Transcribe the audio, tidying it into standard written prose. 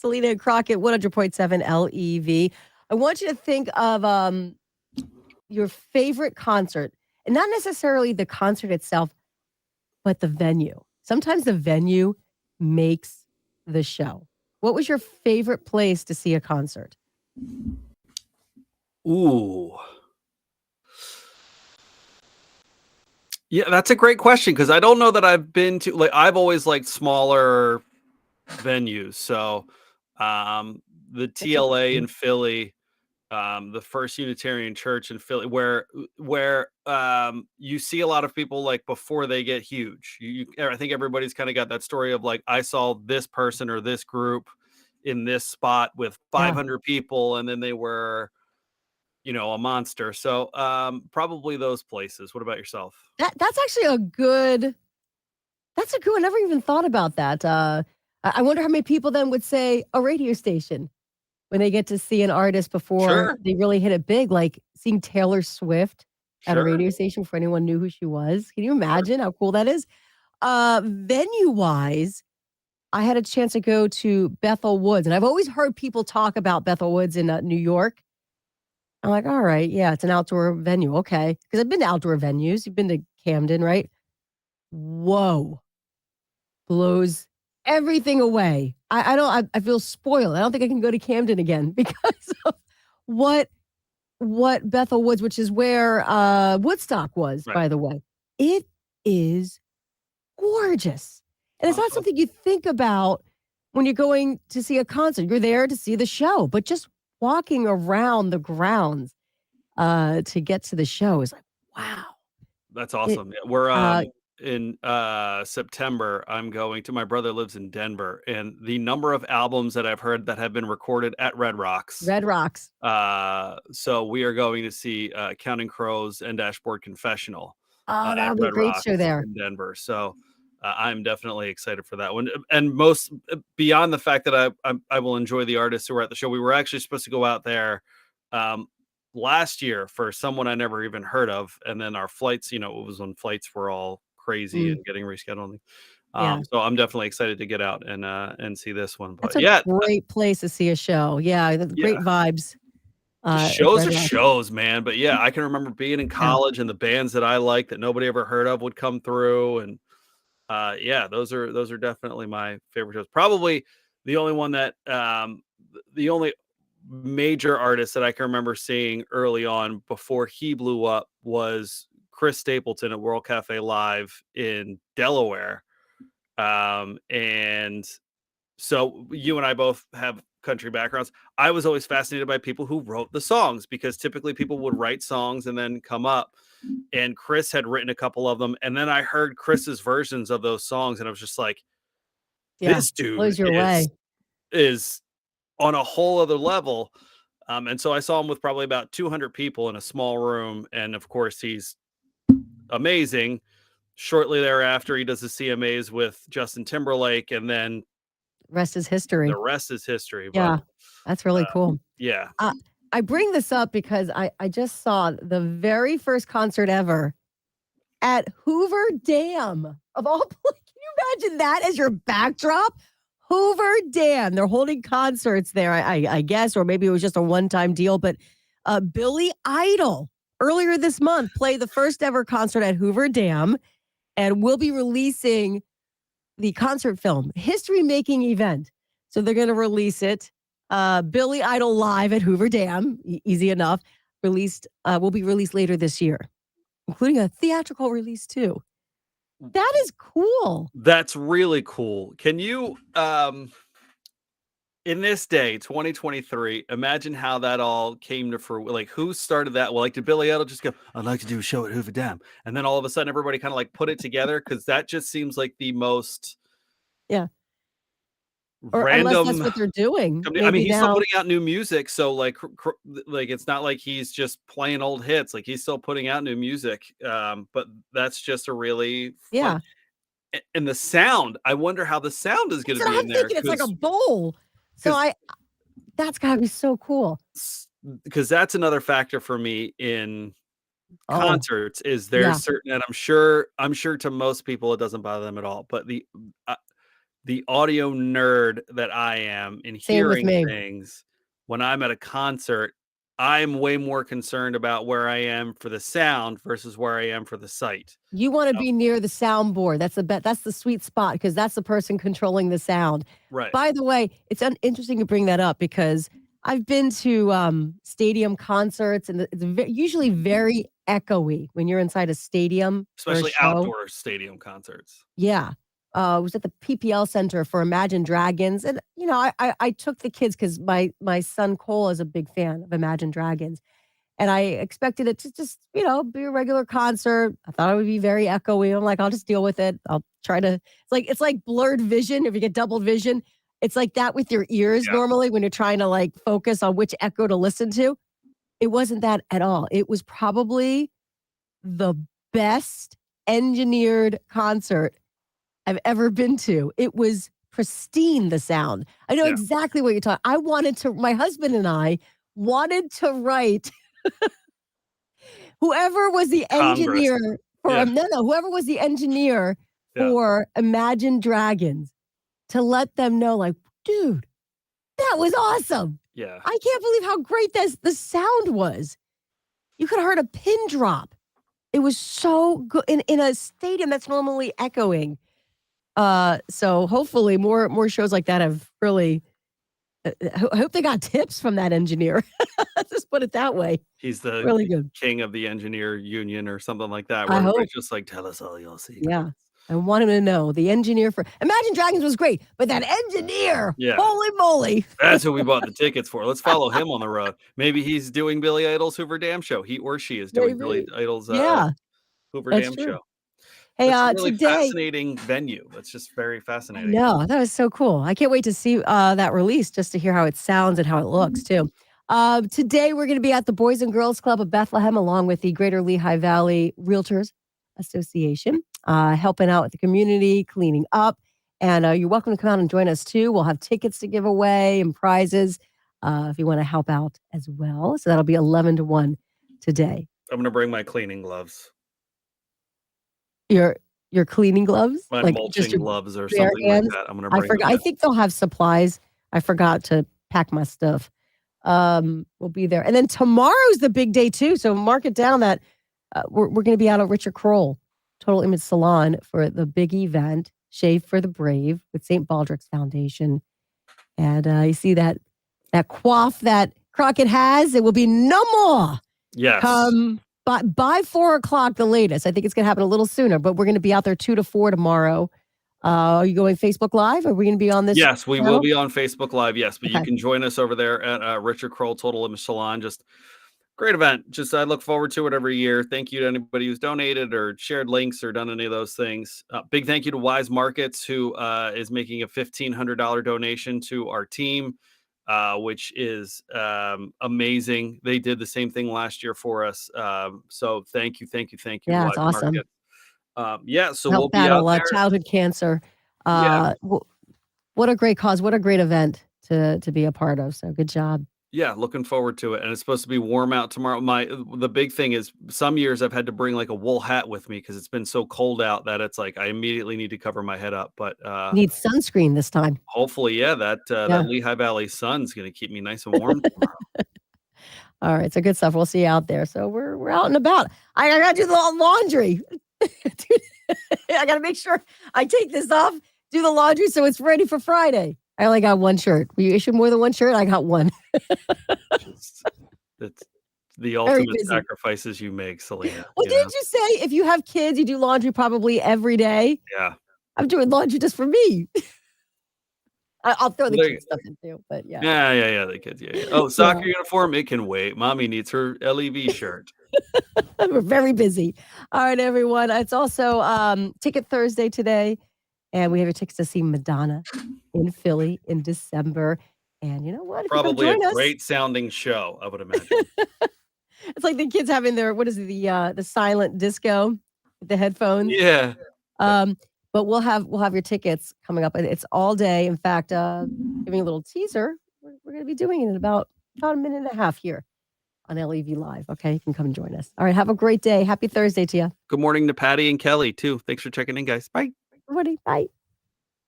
Selena and Crockett, 100.7 LEV. I want you to think of your favorite concert, and not necessarily the concert itself, but the venue. Sometimes the venue makes the show. What was your favorite place to see a concert? Ooh. Yeah, that's a great question because I don't know that I've been to I've always liked smaller venues. So the That's TLA in interesting. Philly, the First Unitarian Church in Philly, where you see a lot of people like before they get huge. I think everybody's kind of got that story of like I saw this person or this group in this spot with Yeah. 500 people, and then they were a monster. So probably those places. What about yourself? That's actually a good that's a good one. I never even thought about that. I wonder how many people then would say a radio station when they get to see an artist before Sure, they really hit it big, like seeing Taylor Swift at a sure, radio station before anyone knew who she was. Can you sure. imagine how cool that is? Venue-wise, I had a chance to go to Bethel Woods, and I've always heard people talk about Bethel Woods in, New York. I'm like, "All right, yeah, it's an outdoor venue, okay. Because 'Cause I've been to outdoor venues. You've been to Camden, right? Whoa. Blows everything away. I feel spoiled. I don't think I can go to Camden again because of what Bethel Woods, which is where, Woodstock was, Right. by the way. It is gorgeous, and it's not Awesome. something you think about when you're going to see a concert. You're there to see the show, but just walking around the grounds, to get to the show is like, wow. That's It awesome. Yeah, we're uh, in September. I'm going to my brother lives in Denver, and the number of albums that I've heard that have been recorded at Red Rocks. Red Rocks. So we are going to see Counting Crows and Dashboard Confessional Oh, that at would be a Red great show Rocks there. in Denver. So I'm definitely excited for that one. And most beyond the fact that I will enjoy the artists who are at the show. We were actually supposed to go out there um, last year for someone I never even heard of, and then our flights, it was when flights were all crazy Mm, and getting rescheduled. yeah. So I'm definitely excited to get out and see this one. That's But a yeah, great place to see a show. Yeah, the yeah. great vibes, Just at shows Red are Rocks. shows, man. But yeah, I can remember being in Yeah. college and the bands that I liked that nobody ever heard of would come through. And yeah, those are definitely my favorite shows. Probably the only one that the only major artist that I can remember seeing early on before he blew up was Chris Stapleton at World Cafe Live in Delaware. And so you and I both have country backgrounds. I was always fascinated by people who wrote the songs because typically people would write songs and then come up. And Chris had written a couple of them. And then I heard Chris's versions of those songs, and I was just like, Yeah. this dude Blows you is away. is on a whole other level. And so I saw him with probably about 200 people in a small room. And of course, he's amazing. Shortly thereafter, he does the CMAs with Justin Timberlake, and then Rest is the history. rest is history. But Yeah. That's really uh, cool. yeah, Uh, I bring this up because I just saw the very first concert ever at Hoover Dam of all pla Can you imagine that as your backdrop? Hoover Dam. They're holding concerts there, I guess, or maybe it was just a one-time deal, but, Billy Idol, earlier this month, played the first ever concert at Hoover Dam, and will be releasing the concert film, history-making event. So they're gonna release it, Billy Idol live at Hoover Dam, easy enough, will be released later this year, including a theatrical release too. That is cool. that's really cool. Can you in this day 2023 imagine how that all came to fruition? Like, who started that? Well, like, did Billy Idol just go, I'd like to do a show at Hoover Dam, and then all of a sudden everybody kind of like put it together? Because that just seems like the most Yeah, or unless that's random. what they're doing, I mean, maybe he's still now. putting out new music, so like like it's not like he's just playing old hits. Like, he's still putting out new music. But that's just a really fun. Yeah. And the sound, I wonder how the sound is going That's to what be in I'm there, thinking, it's like a bowl. So because that's gotta be so cool. that's another factor for me in Oh, concerts. Is there's yeah. certain, and I'm sure to most people it doesn't bother them at all, but the uh, the audio nerd that I am in Same with hearing me. things, when I'm at a concert, I'm way more concerned about where I am for the sound versus where I am for the sight. You wanna be near the soundboard. That's the sweet spot because that's the person controlling the sound. Right. By the way, it's interesting you bring that up because I've been to, stadium concerts, and it's usually very echoey when you're inside a stadium for a Especially show. outdoor stadium concerts. Yeah. It was at the PPL Center for Imagine Dragons, and, I took the kids because my son Cole is a big fan of Imagine Dragons, and I expected it to just, be a regular concert. I thought it would be very echoey. I'm like, "I'll just deal with it. I'll try to." It's like blurred vision if you get double vision. It's like that with your ears Yeah. normally when you're trying to, like, focus on which echo to listen to. It wasn't that at all. It was probably the best engineered concert I've ever been to. It was pristine, the sound. I know Yeah. exactly what you're talking. My husband and I wanted to write whoever was the Congress. engineer for Yeah. whoever was the engineer Yeah. for Imagine Dragons to let them know, like, dude, that was awesome. Yeah. I can't believe how great the sound was. You could have heard a pin drop. It was so good in a stadium that's normally echoing. So hopefully more shows like that have really. I hope they got tips from that engineer. Let's just put it that way. He's the Really good. king of the engineer union or something like that, I where hope. everybody's just like, "Tell us all your secrets." Yeah. I want him to know the engineer for Imagine Dragons was great, but that engineer, Yeah. holy moly. That's who we bought the tickets for. Let's follow him on the road. Maybe he's doing Billy Idol's Hoover Dam show. He or she is doing Billy Maybe. Idol's Yeah, Hoover that's Dam true. show. Hey, That's a really today fascinating venue. That's just very I fascinating. know, that was so cool. I can't wait to see, that release just to hear how it sounds and how it looks too. Today we're gonna be at the Boys and Girls Club of Bethlehem along with the Greater Lehigh Valley Realtors Association, helping out with the community, cleaning up, and, you're welcome to come out and join us too. We'll have tickets to give away and prizes, if you wanna help out as well. So that'll be 11 to 1 today. I'm gonna bring my cleaning gloves, Your your cleaning gloves? my Like, just mulching your gloves or bare something like hands? that. I'm gonna I bring forgot. them I in. think they'll have supplies. I forgot to pack my stuff. We'll be there. And then tomorrow's the big day too, so mark it down that, we're gonna be out at Richard Kroll Total Image Salon for the big event, Shave for the Brave with St. Baldrick's Foundation. And, you see that coif that Crockett has, it will be no more. Yes. Come by 4 o'clock the latest. I think it's gonna happen a little sooner, but we're gonna be out there 2 to 4 tomorrow. Are you going Facebook Live? Are we gonna be on this Yes, we will channel? be on Facebook Live, yes, but you Okay. can join us over there at Richard Kroll Total Image Salon. Just great event. Just I look forward to it every year. Thank you to anybody who's donated or shared links or done any of those things. Big thank you to Wise Markets, who is making a $1,500 donation to our team, which is amazing. They did the same thing last year for us. So thank you, Yeah, Wise it's awesome. Market. So we'll Help be out battle, there. childhood cancer. Yeah. What a great cause. What a great event to be a part of. So good job. Yeah, looking forward to it, and it's supposed to be warm out tomorrow. The big thing is some years I've had to bring like a wool hat with me because it's been so cold out that it's like I immediately need to cover my head up. But Need sunscreen this time. hopefully, yeah, that Yeah. Lehigh Valley sun's going to keep me nice and warm tomorrow. All right. So good stuff. We'll see you out there. So we're out and about. I gotta do the laundry. I gotta make sure I take this off, do the laundry so it's ready for Friday. I only got one shirt. Will you issue more than one shirt? I got one. It's the Very ultimate busy. sacrifices you make, Selena. Well, you know? didn't you say if you have kids, you do laundry probably every day? Yeah. I'm doing laundry just for me. I'll throw the Like, kids stuff in too, but yeah. yeah, the kids, yeah. Oh, soccer uniform, it can wait. Mommy needs her LEV shirt. We're very busy. All right, everyone. It's also Ticket Thursday today, and we have your tickets to see Madonna in Philly in December. And you know what? If Probably you a come join us, great sounding show, I would imagine. it's like the kids having their what is it, the silent disco with the headphones. Yeah. But we'll have your tickets coming up. It's all day. In fact, giving a little teaser, we're going to be doing it in about a minute and a half here on LEV Live. Okay, you can come and join us. All right, have a great day. Happy Thursday to you. Good morning to Patty and Kelly, too. Thanks for checking in, guys. Bye. Everybody, bye.